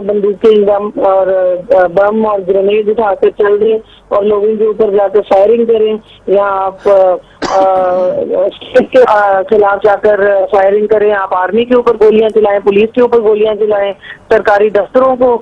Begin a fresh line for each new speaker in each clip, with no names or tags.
बंदूकें बम और ग्रेनेड उठाकर चल दें और लोगों के ऊपर जाकर फायरिंग करें, या आप स्टेट के खिलाफ जाकर फायरिंग करें, आप आर्मी के ऊपर गोलियां चलाएं, पुलिस के ऊपर गोलियां चलाएं, सरकारी दफ्तरों को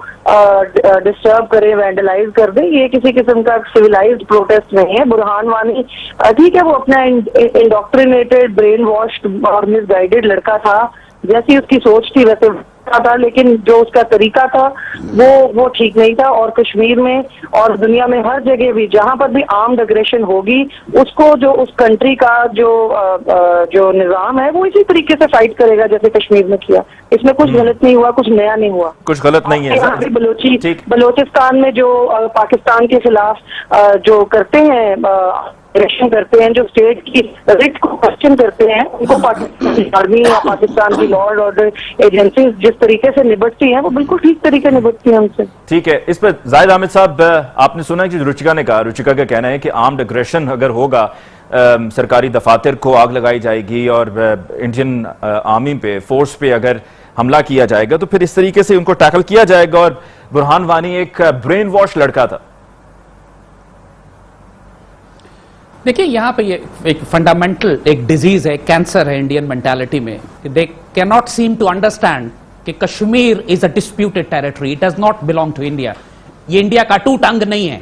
डिस्टर्ब करें, वैंडलाइज कर दें, ये किसी किस्म का सिविलाइज्ड प्रोटेस्ट नहीं है। बुरहान वानी ठीक है, वो अपना इंडोक्ट्रिनेटेड, ब्रेन वॉश्ड और मिसगाइडेड लड़का था, जैसी उसकी सोच थी वैसे था, लेकिन जो उसका तरीका था वो ठीक नहीं था। और कश्मीर में और दुनिया में हर जगह भी जहां पर भी आर्म्ड अग्रेशन होगी, उसको जो उस कंट्री का जो निजाम है वो इसी तरीके से फाइट करेगा जैसे कश्मीर में किया। इसमें कुछ गलत नहीं हुआ, कुछ नया नहीं हुआ,
कुछ गलत नहीं है।
बलोचिस्तान में जो पाकिस्तान के खिलाफ जो करते हैं, अग्रेशन करते हैं, जो स्टेट की रिट को क्वेश्चन करते हैं, उनको पाकिस्तान आर्मी या पाकिस्तान की लॉ एंड ऑर्डर एजेंसी जिस तरीके से निपटती हैं वो बिल्कुल ठीक तरीके निपटती हैं हमसे।
ठीक है, इस पर जाहिद अहमद साहब, आपने सुना कि रुचिका ने कहा, रुचिका का कहना है कि आर्म्ड अग्रेशन अगर होगा, सरकारी दफातर को आग लगाई जाएगी और इंडियन आर्मी पे, फोर्स पे अगर हमला किया जाएगा तो फिर इस तरीके से उनको टैकल किया जाएगा। और बुरहान वानी एक ब्रेन वॉश लड़का था।
देखिए, यहां पे ये एक फंडामेंटल एक डिजीज है, कैंसर है इंडियन मेंटालिटी में। They can not seem to understand कि Kashmir is a disputed territory, it does not belong to India. ये इंडिया का अटूट अंग नहीं है।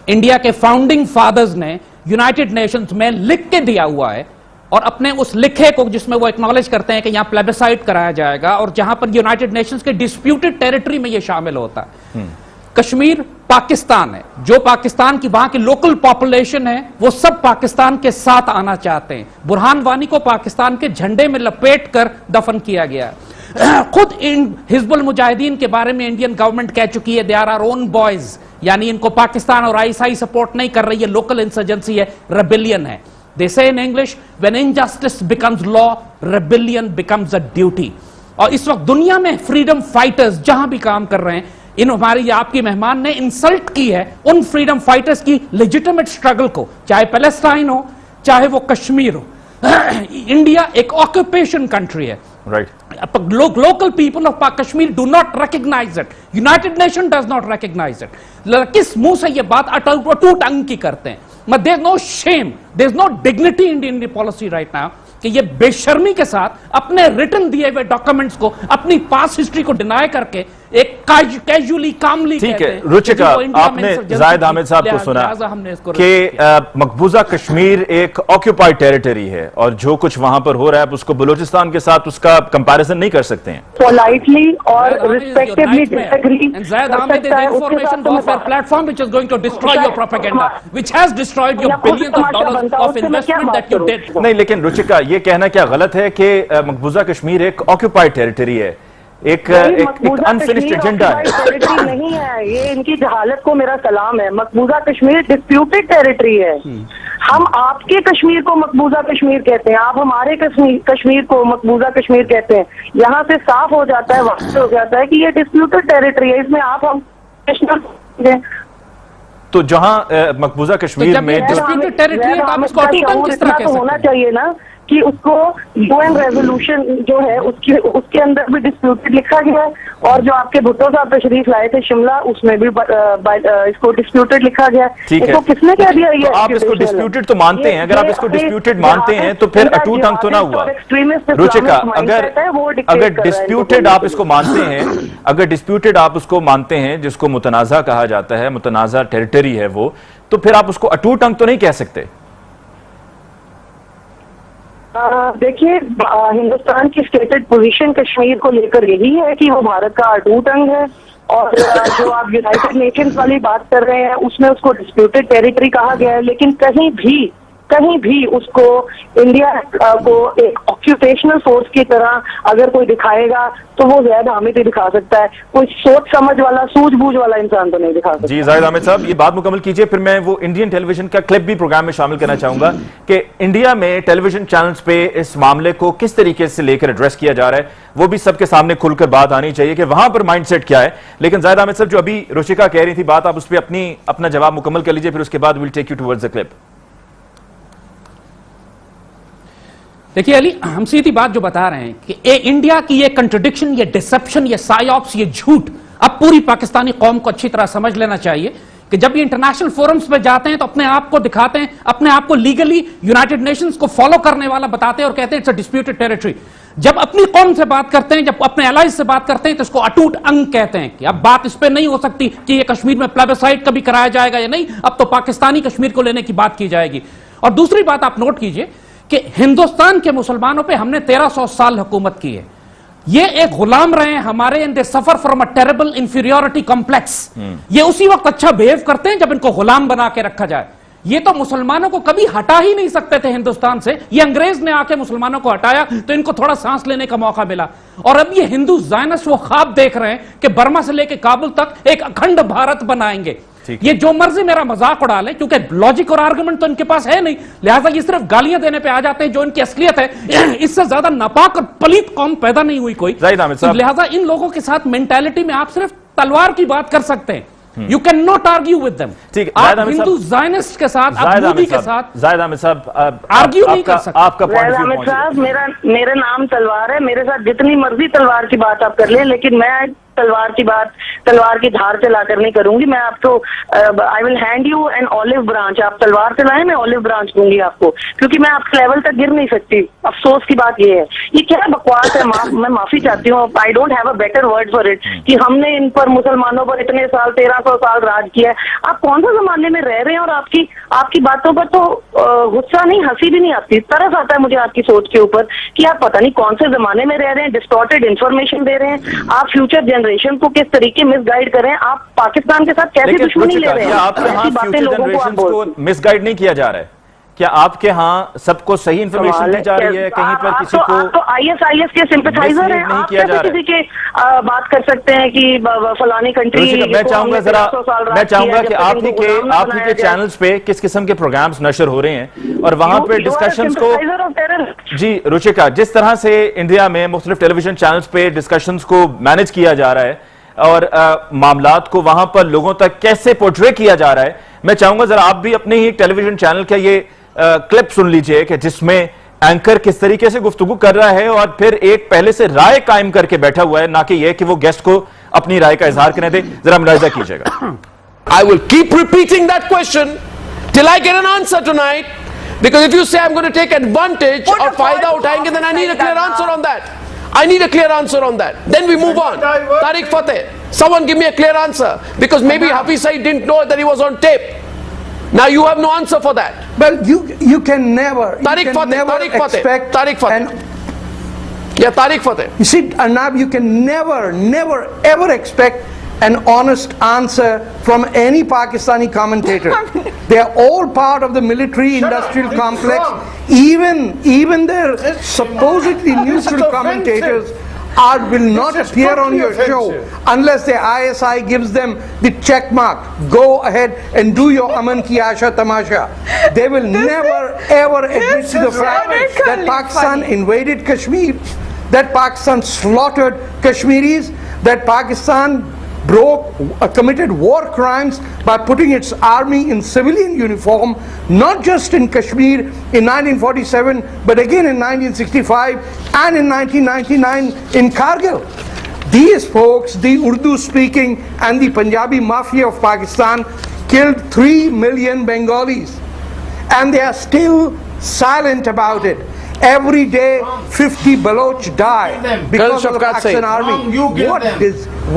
इंडिया के फाउंडिंग फादर्स ने यूनाइटेड नेशंस में लिख के दिया हुआ है, और अपने उस लिखे को जिसमें वो एक्नॉलेज करते हैं कि यहां प्लेबिसाइड कराया जाएगा, और जहां पर यूनाइटेड नेशंस के डिस्प्यूटेड टेरिटरी में ये शामिल होता है। कश्मीर पाकिस्तान है, जो पाकिस्तान की वहां की लोकल पॉपुलेशन है वो सब पाकिस्तान के साथ आना चाहते हैं। बुरहान वानी को पाकिस्तान के झंडे में लपेट कर दफन किया गया। खुद इन हिजबुल मुजाहिदीन के बारे में इंडियन गवर्नमेंट कह चुकी है, they are our own boys, यानी इनको पाकिस्तान और आईएसआई सपोर्ट नहीं कर रही है, लोकल इंसर्जेंसी है, रेबेलियन है। They say in English, when injustice becomes law, rebellion becomes a duty. और इस वक्त दुनिया में फ्रीडम फाइटर्स जहां भी काम कर रहे हैं, इन हमारी आपकी मेहमान ने इंसल्ट की है उन फ्रीडम फाइटर्स की लेजिटिमेट स्ट्रगल को, चाहे पैलेस्टाइन हो चाहे वो कश्मीर हो। इंडिया एक ऑक्यूपेशन कंट्री है, right. Local people of Kashmir do not recognise it, United Nation does not recognise it. किस मुंह से ये बात अटूट अंग की करते हैं? There is no shame, there is no dignity in Indian policy right now कि ये बेशर्मी के साथ अपने रिटर्न दिए हुए डॉक्यूमेंट्स को, अपनी पास हिस्ट्री को डिनाई करके एक कैजुअली कामली
ठीक है। रुचिका, आपने जाहिद अहमद साहब को सुना कि मकबूजा कश्मीर एक ऑक्यूपाइड टेरिटरी है और जो कुछ वहां पर हो रहा है उसको बलूचिस्तान के साथ उसका कंपैरिजन नहीं कर सकते हैं।
पोलाइटली और respectively disagree
Zahid Ahmed is information warfare platform which is going to destroy your propaganda, which has destroyed your billions of dollars of investment that you did.
नहीं, लेकिन रुचिका, ये कहना क्या गलत है कि मकबूजा कश्मीर एक ऑक्यूपाइड टेरिटरी है, एक अनफिनिश्ड एजेंडा है?
नहीं है, ये इनकी जहालत को मेरा सलाम है। मकबूजा कश्मीर डिस्प्यूटेड टेरिटरी है। हम आपके कश्मीर को मकबूजा कश्मीर कहते हैं, आप हमारे कश्मीर को मकबूजा कश्मीर कहते हैं। यहाँ से साफ हो जाता है, वाक़ हो जाता है कि ये डिस्प्यूटेड टेरिटरी है, इसमें आप हम
तो जहां मकबूजा कश्मीर में
डिस्प्यूटेड टेरिटरी है, आप इसको अटूट किस तरह कह सकते हैं?
होना चाहिए ना कि उसको यूएन रेजोल्यूशन जो है उसके अंदर भी डिस्प्यूटेड लिखा गया है, और जो आपके भुट्टो साहब तशरीफ लाए थे शिमला, उसमें भी इसको डिस्प्यूटेड लिखा गया है। इसको किसने कह दिया? ये
तो आप इसको डिस्प्यूटेड तो मानते हैं? अगर आप इसको डिस्प्यूटेड मानते हैं तो फिर अटूट अंग तो ना हुआ। रुचिका, अगर डिस्प्यूटेड आप इसको मानते हैं, अगर डिस्प्यूटेड आप उसको मानते हैं जिसको मुतनाज़ा कहा जाता है, मुतनाज़ा टेरिटरी है वो, तो फिर आप उसको अटूट अंग तो नहीं कह सकते?
देखिए, हिंदुस्तान की स्टेटेड पोजीशन कश्मीर को लेकर यही है कि वो भारत का अटूट अंग है, और जो आप यूनाइटेड नेशंस वाली बात कर रहे हैं उसमें उसको डिस्प्यूटेड टेरिटरी कहा गया है, लेकिन कहीं भी उसको इंडिया को एक ऑक्यूपेशनल फोर्स की तरह अगर कोई दिखाएगा तो वो ज़ाहिद हामिद ही दिखा सकता है, कोई सोच समझ वाला, सूझबूझ वाला इंसान तो नहीं दिखा सकता।
जी जाहिद अहमद साहब, ये बात मुकम्मल कीजिए, फिर मैं वो इंडियन टेलीविजन का क्लिप भी प्रोग्राम में शामिल करना चाहूंगा कि इंडिया में टेलीविजन चैनल्स पे इस मामले को किस तरीके से लेकर एड्रेस किया जा रहा है, वो भी सबके सामने खुलकर बात आनी चाहिए कि वहां पर माइंडसेट क्या है। लेकिन जाहिद अहमद साहब, जो अभी रुचिका कह रही थी बात, आप उस पर अपना जवाब मुकम्मल कर लीजिए, फिर उसके बाद will take you towards the clip.
देखिए अली, हम सीधी बात जो बता रहे हैं कि इंडिया की ये कंट्रडिक्शन, ये डिसेप्शन, ये साइऑप्स, ये झूठ अब पूरी पाकिस्तानी कौम को अच्छी तरह समझ लेना चाहिए कि जब ये इंटरनेशनल फोरम्स पे जाते हैं तो अपने आप को दिखाते हैं, अपने आप को लीगली यूनाइटेड नेशंस को फॉलो करने वाला बताते हैं और कहते हैं इट्स अ डिस्प्यूटेड टेरिटरी। जब अपनी कौम से बात करते हैं, जब अपने एलाइज से बात करते हैं तो इसको अटूट अंग कहते हैं कि अब बात इस पे नहीं हो सकती कि ये कश्मीर में प्लेबिसाइट कभी कराया जाएगा या नहीं, अब तो पाकिस्तानी कश्मीर को लेने की बात की जाएगी। और दूसरी बात आप नोट कीजिए कि हिंदुस्तान के मुसलमानों पे हमने 1300 साल हुकूमत की है। ये एक गुलाम रहे हैं हमारे, and they suffer from a terrible inferiority complex. ये उसी वक्त अच्छा बिहेव करते हैं जब इनको गुलाम बना के रखा जाए। ये तो मुसलमानों को कभी हटा ही नहीं सकते थे हिंदुस्तान से, ये अंग्रेज ने आके मुसलमानों को हटाया तो इनको थोड़ा सांस लेने का मौका मिला। और अब ये हिंदू ज़ायनिस्ट वो ख्वाब देख रहे हैं कि बर्मा से लेकर काबुल तक एक अखंड भारत बनाएंगे। ये जो मर्जी मेरा मजाक उड़ा ले, क्योंकि लॉजिक और आर्गुमेंट तो इनके पास है नहीं, लिहाजा ये सिर्फ गालियां देने पे आ जाते हैं जो इनकी असलियत है। इससे ज्यादा नापाक और पलीत कौम पैदा नहीं हुई कोई, तो लिहाजा इन लोगों के साथ मेंटालिटी में आप सिर्फ तलवार की बात कर सकते हैं। You can not argue with them.
ठीक,
आप हिंदू ज़ायनिस्ट के साथ, आप मोदी के साथ
जाहिद अहमद साहब
आर्ग्यू नहीं कर सकते।
आपका पॉइंट ऑफ व्यू
साहब, मेरा नाम तलवार है, मेरे साथ जितनी मर्जी तलवार की बात आप कर लें, लेकिन मैं तलवार की बात तलवार की धार चलाकर नहीं करूंगी। मैं आपको I will hand you an olive branch. आप तलवार चलाएं, मैं ऑलिव ब्रांच दूंगी आपको, क्योंकि मैं आपके लेवल तक गिर नहीं सकती। अफसोस की बात ये है, ये क्या बकवास है। मैं माफी चाहती हूँ, I don't have a better word for it, कि हमने इन पर मुसलमानों पर इतने साल 1300 साल राज किया है। आप कौन सा जमाने में रह रहे हैं? और आपकी बातों पर तो गुस्सा नहीं, हंसी भी नहीं आती, तरस आता है मुझे आपकी सोच के ऊपर कि आप पता नहीं कौन से जमाने में रह रहे हैं, डिस्टॉर्टेड इंफॉर्मेशन दे रहे हैं, आप फ्यूचर जनरेशन को किस तरीके मिसगाइड कर रहे हैं, आप पाकिस्तान के साथ कैसे दुश्मनी ले रहे हैं।
आपके यहाँ फ्यूचर जनरेशन को मिसगाइड नहीं किया जा रहा है क्या? आपके यहाँ सबको सही इंफॉर्मेशन दी जा रही है? कहीं पर किसी को
तो आईएसआईएस के सिंपैथाइजर हैं, आप कैसे किसी के बात कर सकते हैं कि फलानी कंट्री।
मैं चाहूंगा कि आप ही के चैनल्स पे किस किस्म के प्रोग्राम्स नशर हो रहे हैं और वहां पे डिस्कशंस को, जी रुचिका, जिस तरह से इंडिया में मुख्तलिफ टेलीविजन चैनल्स पे डिस्कशंस को मैनेज किया जा रहा है और मामलात को वहां पर लोगों तक कैसे पोर्ट्रे किया जा रहा है, मैं चाहूंगा जरा आप भी अपने ही एक टेलीविजन चैनल का ये क्लिप सुन लीजिए कि जिसमें एंकर किस तरीके से गुफ्तगू कर रहा है और फिर एक पहले से राय कायम करके बैठा हुआ है, ना कि यह कि वो गेस्ट को अपनी राय का इजहार करने दे। जरा मुलाहिजा कीजिएगा।
I will keep repeating that question till I get an answer tonight, because if you say I'm going to take advantage or fayda uthayenge, then I need a clear answer on that. I need a clear answer on that. Then we move on. Tariq Fateh, someone give me a clear answer, because maybe Hafiz Saeed didn't know that he was on tape. Now you have no answer for that.
Well, you can never.
Tariq Fateh. Yeah, Tariq Fateh.
You see, Arnab, you can never ever expect an honest answer from any Pakistani commentator. They are all part of the military-industrial complex. Even their supposedly neutral commentators will not appear on your show unless the ISI gives them the check mark. Go ahead and do your Aman Ki Asha Tamasha. They will never ever admit to the fact that Pakistan invaded Kashmir, that Pakistan slaughtered Kashmiris, that Pakistan committed war crimes by putting its army in civilian uniform, not just in Kashmir in 1947, but again in 1965 and in 1999 in Kargil. These folks, the Urdu speaking and the Punjabi mafia of Pakistan, killed 3 million Bengalis, and they are still silent about it. Every day 50 Baloch die because of the Pakistan army.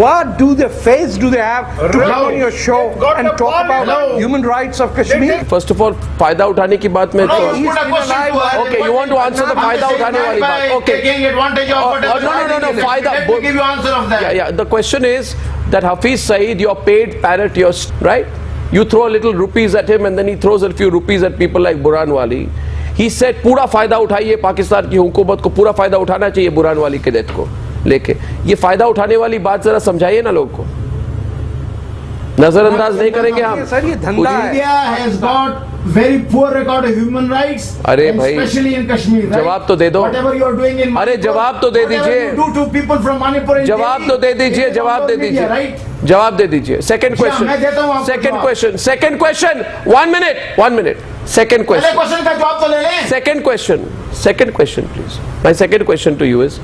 What do the face do they have to come on your show and talk about human rights of Kashmir?
First of all, फायदा उठाने की बात में okay, you want to answer the फायदा उठाने वाली बात, okay, taking advantage of no फायदा, give you answer of that. Yeah, the question is that Hafiz Saeed, you're paid parrot, you're right, you throw a little rupees at him and then he throws a few rupees at people like Burhan Wali. He said पूरा फायदा उठाइए, पाकिस्तान की हुकूमत को पूरा फायदा उठाना चाहिए बुरहान वाली के डेथ को लेके। ये फायदा उठाने वाली बात जरा समझाइए ना लोगों को, नजरअंदाज नहीं करेंगे हम।
सर ये धंधा है।
India has got very poor record of human rights,
अरे भाई
especially in Kashmir.
जवाब तो दे दो।
Whatever you are doing in
अरे जवाब तो दे दीजिए।
do to people from Manipur and
जवाब तो दे दीजिए, जवाब दे दीजिए, जवाब दे दीजिए। Second question, second question, 1 minute, second question.
Question का जवाब तो ले लें।
Second question please. My second question to you is,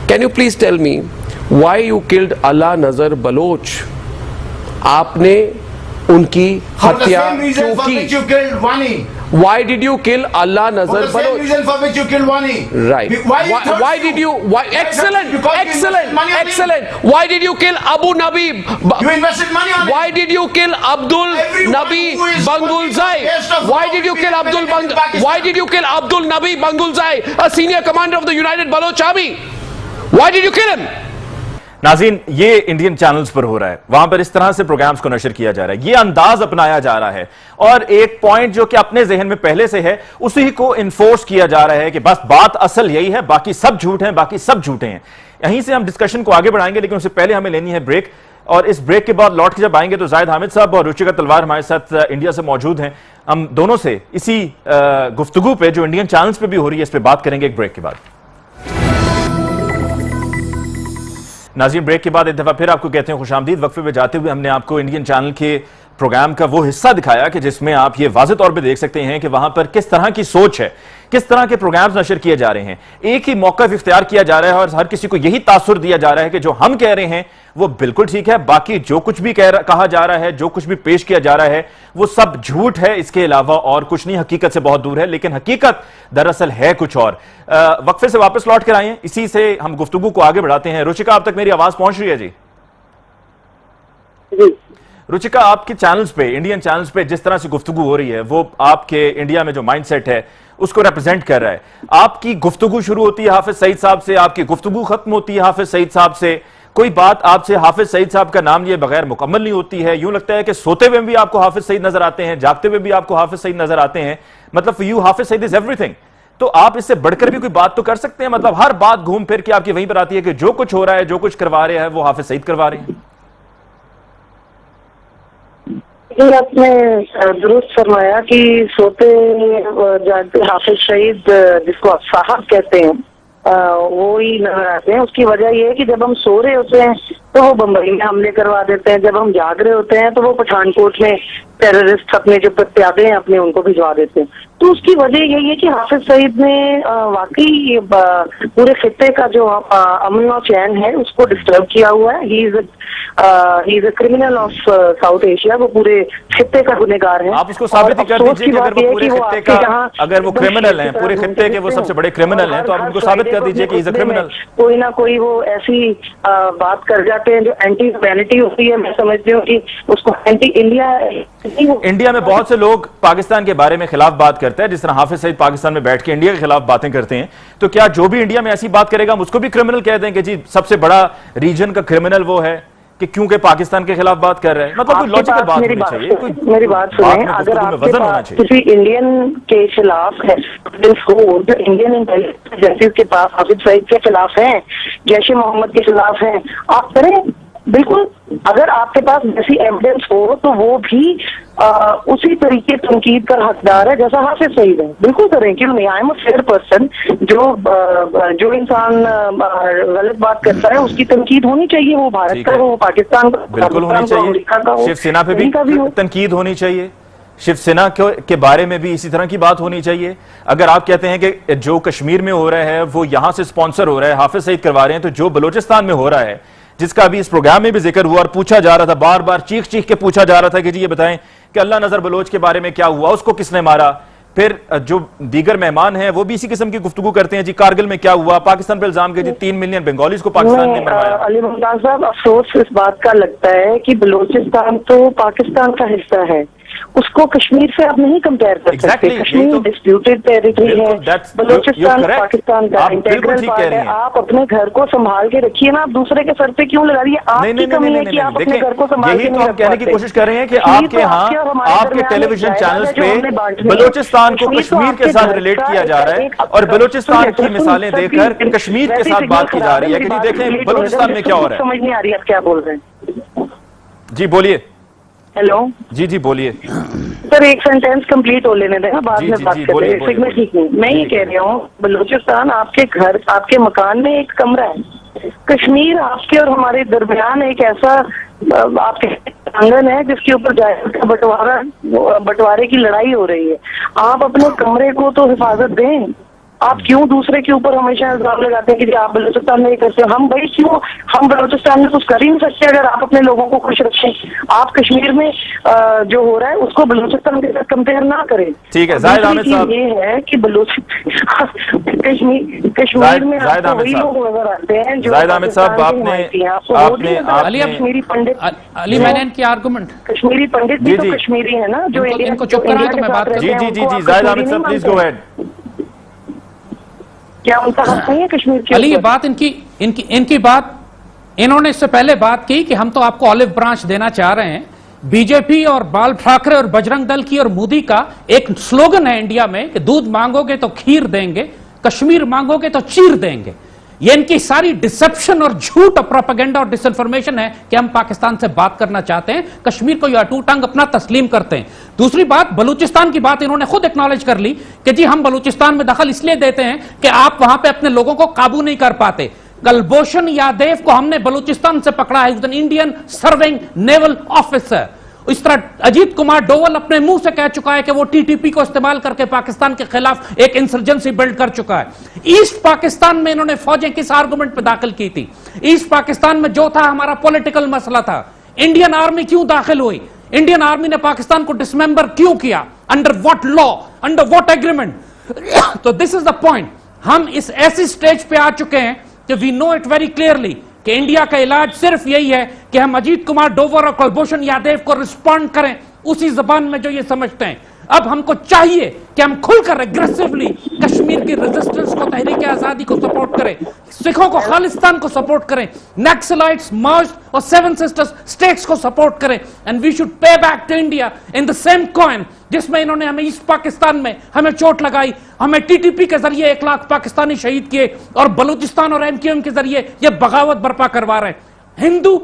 can you please tell me Why you killed Allah Nazar Baloch? आपने उनकी
For the
हत्या
same reason
क्यों
for which
की?
you killed Wani.
Why did you kill Allah
For
Nazar
the same
Baloch?
reason for which you killed Wani.
Right. Why did you? Why? Excellent.
Because you
Excellent.
invested money on him.
Excellent. Why did you kill Abu Nabi?
You invested money on
Why
it.
did you kill Abdul
Everyone
Nabi
who is
Bangulzai?
working on the
Why
best of
did you
all
kill
people
Abdul
in Pakistan?
Why did you kill Abdul Nabi Bangulzai, a senior commander of the United Baloch Army? Why did you kill him?
नाज़रीन, ये Indian channels पर हो रहा है, वहां पर इस तरह से प्रोग्राम्स को नशर किया जा रहा है, ये अंदाज अपनाया जा रहा है और एक पॉइंट जो कि अपने जहन में पहले से है उसी को इन्फोर्स किया जा रहा है कि बस बात असल यही है, बाकी सब झूठ है, बाकी सब झूठे हैं। यहीं से हम डिस्कशन को आगे बढ़ाएंगे, लेकिन उससे पहले हमें लेनी है ब्रेक और इस ब्रेक के बाद लौट के जब आएंगे तो जाहिद हामिद साहब और रुचिका तलवार हमारे साथ इंडिया से मौजूद हैं। हम दोनों से इसी गुफ्तगू पे जो इंडियन चैनल्स पे भी हो रही है इस पे बात करेंगे एक ब्रेक के बाद। नाज़रीन, ब्रेक के बाद एक दफा फिर आपको कहते हैं खुशामदीद। वक्फे में जाते हुए हमने आपको इंडियन चैनल के प्रोग्राम का वो हिस्सा दिखाया कि जिसमें आप ये वाज़ेह तौर पे देख सकते हैं कि वहां पर किस तरह की सोच है, किस तरह के प्रोग्राम्स नशर किए जा रहे हैं। एक ही मौका इख्तियार किया जा रहा है और हर किसी को यही तासुर दिया जा रहा है कि जो हम कह रहे हैं वो बिल्कुल ठीक है, बाकी जो कुछ भी कहा जा रहा है, जो कुछ भी पेश किया जा रहा है वो सब झूठ है, इसके अलावा और कुछ नहीं, हकीकत से बहुत दूर है। लेकिन हकीकत दरअसल है कुछ और। वक्फे से वापस लौट कर आए हैं, इसी से हम गुफ्तगू को आगे बढ़ाते हैं। रुचिका, अब तक मेरी आवाज पहुंच रही है? जी रुचिका, आपके चैनल्स पे, इंडियन चैनल्स पे जिस तरह से गुफ्तगू हो रही है वो आपके इंडिया में जो माइंडसेट है उसको रिप्रेजेंट कर रहा है। आपकी गुफ्तगू शुरू होती है हाफिज सईद साहब से, आपकी गुफ्तगू खत्म होती है हाफिज सईद साहब से, कोई बात आपसे हाफिज सईद साहब का नाम लिए बगैर मुकम्मल नहीं होती है। यूं लगता है कि सोते हुए भी आपको हाफिज सईद नजर आते हैं, जागते हुए भी आपको हाफिज सईद नजर आते हैं। मतलब for you Hafiz Saeed is everything. तो आप इससे बढ़कर भी कोई बात तो कर सकते हैं? मतलब हर बात घूम फिर के आपकी वहीं पर आती है कि जो कुछ हो रहा है, जो कुछ करवा रहे हैं वो हाफिज सईद करवा रहे हैं।
आपने दुरुस्त फरमाया कि सोते जागते हाफिज सईद, जिसको आप साहब कहते हैं, वो ही नजर आते हैं। उसकी वजह यह है कि जब हम सो रहे होते हैं तो वो बम्बई में हमले करवा देते हैं, जब हम जाग रहे होते हैं तो वो पठानकोट में टेररिस्ट अपने जो प्यादे हैं अपने उनको भिजवा देते हैं। तो उसकी वजह यही है कि हाफिज सईद ने वाकई पूरे खित्ते का जो अमन और चैन है उसको डिस्टर्ब किया हुआ है। He is a criminal of south Asia, वो पूरे खित्ते का गुनहगार है।
आप उसको साबित ही कर दीजिए कि अगर वो पूरे खित्ते का, अगर वो क्रिमिनल हैं, पूरे खित्ते के वो सबसे बड़े क्रिमिनल हैं, तो आप उनको साबित कर दीजिए कि इज अ क्रिमिनल।
कोई ना कोई वो ऐसी बात कर जाते हैं जो एंटी ह्यूमैनिटी होती है। मैं समझती हूँ कि उसको एंटी
इंडिया में बहुत से लोग पाकिस्तान के बारे में खिलाफ बात करते हैं, जिस तरह हाफिज सईद पाकिस्तान में बैठ के इंडिया के खिलाफ बातें करते हैं। तो क्या जो भी इंडिया में ऐसी बात करेगा हम उसको भी क्रिमिनल कह दें कि जी सबसे बड़ा रीजन का क्रिमिनल वो है कि क्योंकि पाकिस्तान के खिलाफ बात कर रहे हैं? मतलब कोई लॉजिकल बात होनी चाहिए।
मेरी बात सुनिए, अगर आपके पास किसी इंडियन के खिलाफ है, इंडियन इंटेलिजेंस एजेंसीज के पास हाफिज सईद के खिलाफ है, जैश ए मोहम्मद के खिलाफ है, आप करें बिल्कुल। अगर आपके पास ऐसी एविडेंस हो तो वो भी उसी तरीके तनकीद का हकदार है जैसा हाफिज सईद है। बिल्कुल करें, क्यों नहीं? I am a fair person. जो इंसान गलत बात करता है उसकी तनकीद होनी चाहिए, वो भारत का हो, पाकिस्तान का,
बिल्कुल होनी चाहिए। शिवसेना पे भी तनकीद होनी चाहिए, शिवसेना के बारे में भी इसी तरह की बात होनी चाहिए। अगर आप कहते हैं कि जो कश्मीर में हो रहा है वो यहां से स्पॉन्सर हो रहा है, हाफिज सईद करवा रहे हैं, तो जो बलोचिस्तान में हो रहा है, जिसका अभी इस प्रोग्राम में भी जिक्र हुआ और पूछा जा रहा था, बार बार चीख चीख के पूछा जा रहा था कि जी ये बताएं कि अल्लाह नजर बलोच के बारे में क्या हुआ, उसको किसने मारा। फिर जो दीगर मेहमान हैं वो भी इसी किस्म की गुफ्तगू करते हैं, जी कारगिल में क्या हुआ, पाकिस्तान पर इल्जाम के जी 3 मिलियन बंगालीज को पाकिस्तान ने मरवाया।
अली मुमताज साहब, अफसोस इस बात का लगता है कि बलोचिस्तान तो पाकिस्तान का हिस्सा है, उसको कश्मीर से आप नहीं कंपेयर कर सकते। कश्मीर डिस्प्यूटेड टेरिटरी है, बलोचिस्तान पाकिस्तान का इंटीग्रल पार्ट है। आप अपने घर को संभाल के रखिए ना, आप दूसरे के सर पे क्यों लगा रही है? आपकी कमी है कि आप अपने घर को संभाल के
यही तो हम कहने की कोशिश कर रहे हैं कि आपके यहाँ आपके टेलीविजन चैनल्स पे बलोचिस्तान को कश्मीर के साथ रिलेट किया जा रहा है और बलोचिस्तान की मिसालें देकर कश्मीर के साथ बात की जा रही है कि जी देखें बलोचिस्तान में क्या हो रहा है।
समझ नहीं आ रही आप क्या बोल रहे हैं।
जी बोलिए।
हेलो
जी जी बोलिए
सर, एक सेंटेंस कंप्लीट हो लेने देना, बाद में बात करते हैं। सिग्नल ठीक नहीं। मैं ये कह रही हूँ बलूचिस्तान आपके घर, आपके मकान में एक कमरा है। कश्मीर आपके और हमारे दरमियान एक ऐसा आपके आंगन है जिसके ऊपर जायदाद का बंटवारे की लड़ाई हो रही है। आप अपने कमरे को तो हिफाजत दें। आप क्यों दूसरे के ऊपर हमेशा इल्जाम लगाते हैं कि जी आप बलूचिस्तान में ये करते हो? हम भाई क्यों, हम बलूचिस्तान में कुछ कर ही नहीं सकते अगर आप अपने लोगों को खुश रखें। आप कश्मीर में जो हो रहा है उसको बलूचिस्तान के साथ कंपेयर ना करें।
ठीक है, जाहिद अहमद साहब,
ये है कि कश्मीर में आपको वही लोग नजर आते हैं जो
जाहिद अहमद साहब, आपने
कश्मीरी पंडित,
अली मैंने इनकी आर्गुमेंट,
कश्मीरी पंडित भी तो कश्मीरी है ना, जो
इनको चुप कराएं तो मैं बात
जी जी जी जी जाहिद अहमद साहब प्लीज गो अहेड।
क्या उनका हक नहीं है कश्मीर के?
अली ये बात इनकी बात, इन्होंने इससे पहले बात की कि हम तो आपको ऑलिव ब्रांच देना चाह रहे हैं। बीजेपी और बाल ठाकरे और बजरंग दल की और मोदी का एक स्लोगन है इंडिया में कि दूध मांगोगे तो खीर देंगे, कश्मीर मांगोगे तो चीर देंगे। ये इनकी सारी डिसेप्शन और झूठ और प्रोपेगेंडा और डिसइंफॉर्मेशन है कि हम पाकिस्तान से बात करना चाहते हैं, कश्मीर को ये अटूट अंग अपना तस्लीम करते हैं। दूसरी बात, बलूचिस्तान की बात इन्होंने खुद एक्नॉलेज कर ली कि जी हम बलूचिस्तान में दखल इसलिए देते हैं कि आप वहां पे अपने लोगों को काबू नहीं कर पाते। कुलभूषण यादव को हमने बलूचिस्तान से पकड़ा है, an Indian serving naval officer. इस तरह अजीत कुमार डोवल अपने मुंह से कह चुका है कि वो टीटीपी को इस्तेमाल करके पाकिस्तान के खिलाफ एक इंसर्जेंसी बिल्ड कर चुका है। ईस्ट पाकिस्तान में इन्होंने फौजें किस आर्गुमेंट पे दाखिल की थी? ईस्ट पाकिस्तान में जो था हमारा पॉलिटिकल मसला था। इंडियन आर्मी क्यों दाखिल हुई? इंडियन आर्मी ने पाकिस्तान को डिसमेंबर क्यों किया? Under what law, under what agreement? तो दिस इज द पॉइंट। हम इस ऐसी स्टेज पे आ चुके हैं कि we know it very clearly कि इंडिया का इलाज सिर्फ यही है कि हम अजीत कुमार डोवर और कुलभूषण यादव को रिस्पॉन्ड करें उसी जबान में जो ये समझते हैं। अब हमको चाहिए कि हम खुलकर एग्रेसिवली कश्मीर की रेजिस्टेंस को, तहरीक आजादी को सपोर्ट करें, सिखों को, खालिस्तान को सपोर्ट करें, नक्सलाइट्स, मार्च और सेवन सिस्टर्स स्टेट्स को सपोर्ट करें। And we should pay back to India in the same coin जिसमें इन्होंने हमें ईस्ट पाकिस्तान में हमें चोट लगाई, हमें टीटीपी के जरिए 1 लाख पाकिस्तानी शहीद किए और बलूचिस्तान और एमक्यूएम के जरिए ये बगावत बर्पा करवा रहे हैं। Hindu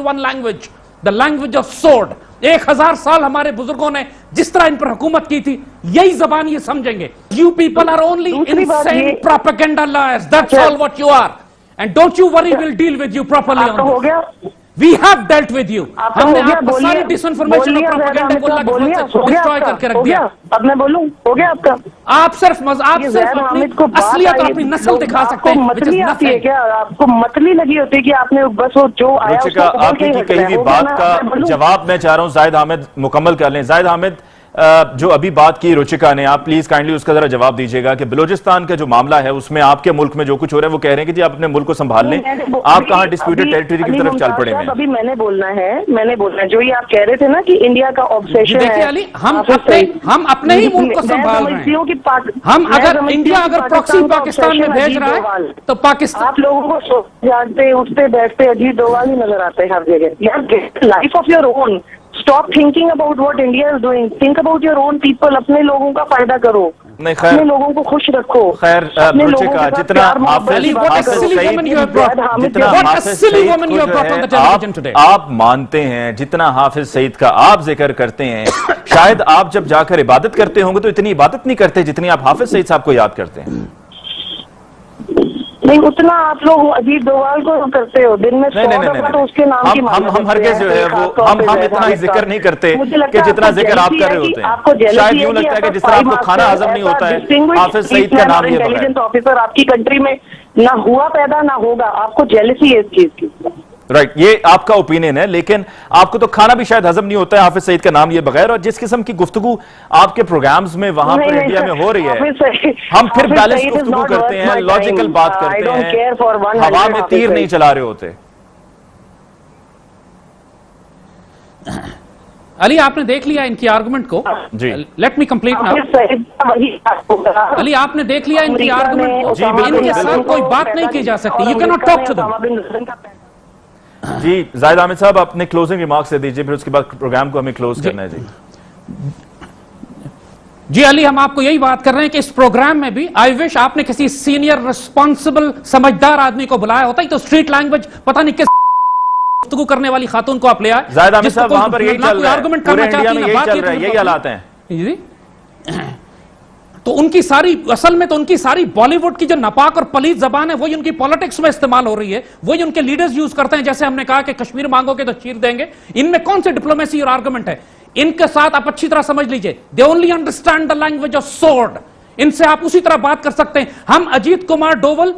one language, the language of sword. 1000 साल हमारे बुजुर्गों ने जिस तरह इन पर हुकूमत की थी, यही जबान ये समझेंगे। You people are only insane propaganda liars, that's all what you are, and don't you worry, will deal with you properly on
हो गया।
We have dealt with you. हमने आपको सारी डिसइंफॉर्मेशन और प्रोपेगेंडा को डिस्ट्रॉय करके रख दिया।
अब मैं बोलूं, हो गया आपका?
आप सिर्फ अपनी असलियत और अपनी नस्ल दिखा सकते हैं।
मतली आती है क्या? आपको मतली लगी होती है कि आपने बस वो जो आया उसको
आपकी कही हुई बात का जवाब मैं चाह रहा हूं जाहिद अहमद मुकम्मल कर लें। जाहिद अहमद, जो अभी बात की रुचिका ने, आप प्लीज काइंडली उसका जरा जवाब दीजिएगा कि बलूचिस्तान का जो मामला है उसमें आपके मुल्क में जो कुछ हो रहा है वो कह रहे हैं कि जी आप अपने मुल्क को संभाल लें, आप कहां डिस्प्यूटेड टेरिटरी की तरफ चल पड़े हैं।
अभी मैंने बोलना है जो ये आप कह रहे थे ना कि इंडिया का ऑब्सेशन है।
अली, हम अपने ही मुल्क को संभाल रहे हैं। हम अगर इंडिया अगर प्रॉक्सी पाकिस्तान में भेज रहा है तो पाकिस्तान,
आप लोगों को जागते उठते बैठते अजीत डोभाल ही नजर आते हैं हर जगह। यार, life of your own, stop thinking about what India is doing, think about your own people. अपने लोगों का फायदा करो, अपने लोगों को खुश रखो।
खैर रुचिका, जितना आप मानते हैं, जितना हाफिज सईद का आप जिक्र करते हैं, शायद आप जब जाकर इबादत करते होंगे तो इतनी इबादत नहीं करते जितनी आप हाफिज सईद साहब को याद करते हैं।
नहीं, उतना आप लोग अजीत डोभाल को करते हो। दिन में तो उसके नाम की
हम हरगिज़ जो है वो हम इतना ही जिक्र नहीं करते कि जितना जिक्र आप कर रहे होते हैं। शायद यूं लगता है कि जिस तरह आपको खाना हजम नहीं होता है, हाफिज सईद का नाम
इंटेलिजेंस ऑफिसर आपकी कंट्री में ना हुआ पैदा ना होगा, आपको जेलसी है इस चीज की।
राइट, ये आपका ओपिनियन है, लेकिन आपको तो खाना भी शायद हजम नहीं होता है हाफिज सईद का नाम लिए बगैर। और जिस किस्म की गुफ्तगू आपके प्रोग्राम्स में वहां पर इंडिया में हो रही है, हम फिर बैलेंस गुफ्तगू करते हैं, लॉजिकल बात करते हैं, हवा में तीर नहीं चला रहे होते।
अली, आपने देख लिया इनकी आर्गुमेंट को जी। Let me complete now. Ali, आपने देख लिया इनकी आर्गुमेंट को जी। इनके साथ कोई बात नहीं की जा सकती। You can not talk to them.
जी जाहिद अहमद साहब, अपने क्लोजिंग रिमार्क्स दे दीजिए, फिर उसके बाद प्रोग्राम को हमें क्लोज करना है।
जी अली, हम आपको यही बात कर रहे हैं कि इस प्रोग्राम में भी आई विश आपने किसी सीनियर रिस्पॉन्सिबल समझदार आदमी को बुलाया होता। तो स्ट्रीट लैंग्वेज पता नहीं किस गुफ्तगू करने वाली खातून को आप ले आए।
जाहिद अहमद साहब, वहां पर यही चल रहा है, पूरे इंडिया में यही चल रहा है, यही हालात हैं।
तो उनकी सारी, असल में तो उनकी सारी बॉलीवुड की जो नापाक और पलीद जबान है वही उनकी पॉलिटिक्स में इस्तेमाल हो रही है, वही उनके लीडर्स यूज करते हैं। जैसे हमने कहा कि कश्मीर मांगोगे तो चीर देंगे, इनमें कौन सी डिप्लोमेसी और आर्गुमेंट है? इनके साथ आप अच्छी तरह समझ लीजिए, they only understand the language of sword. इनसे आप उसी तरह बात कर सकते हैं। हम अजीत कुमार डोवल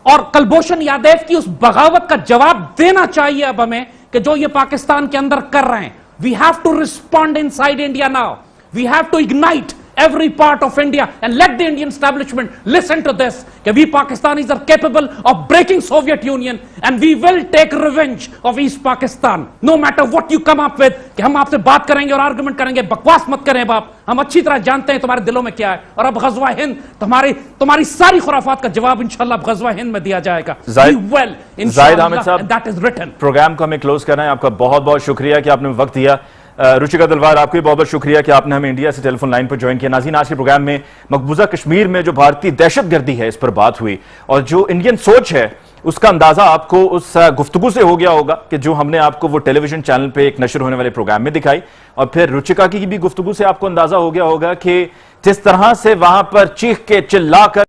और कुलभूषण यादव की उस बगावत का जवाब देना चाहिए अब हमें कि जो ये पाकिस्तान के अंदर कर रहे हैं। We have to respond inside India now. We have to ignite every part of India and let the Indian establishment listen to this that we Pakistanis are capable of breaking Soviet Union and we will take revenge of East Pakistan no matter what you come up with। कि हम आपसे बात करेंगे और argument करेंगे, बकवास मत करें बाप, हम अच्छी तरह जानते हैं तुम्हारे दिलों में क्या है। और अब गज़वा हिंद तुम्हारी सारी खुराफात का जवाब इंशाल्लाह गज़वा हिंद में दिया जाएगा।
जाहिद हामिद साहब,
that is written।
प्रोग्राम को हमें क्लोज करना है। आपका बहुत बहुत शुक्रिया कि आपने वक्त दिया। रुचिका तलवार, आपको भी बहुत बहुत शुक्रिया कि आपने हमें इंडिया से टेलीफोन लाइन पर ज्वाइन किया। नाज़रीन, आज के प्रोग्राम में मकबूजा कश्मीर में जो भारतीय दहशतगर्दी है इस पर बात हुई और जो इंडियन सोच है उसका अंदाजा आपको उस गुफ्तगू से हो गया होगा कि जो हमने आपको वो टेलीविजन चैनल पे एक नशर होने वाले प्रोग्राम में दिखाई, और फिर रुचिका की भी गुफ्तगू से आपको अंदाजा हो गया होगा कि जिस तरह से वहां पर चीख के चिल्लाकर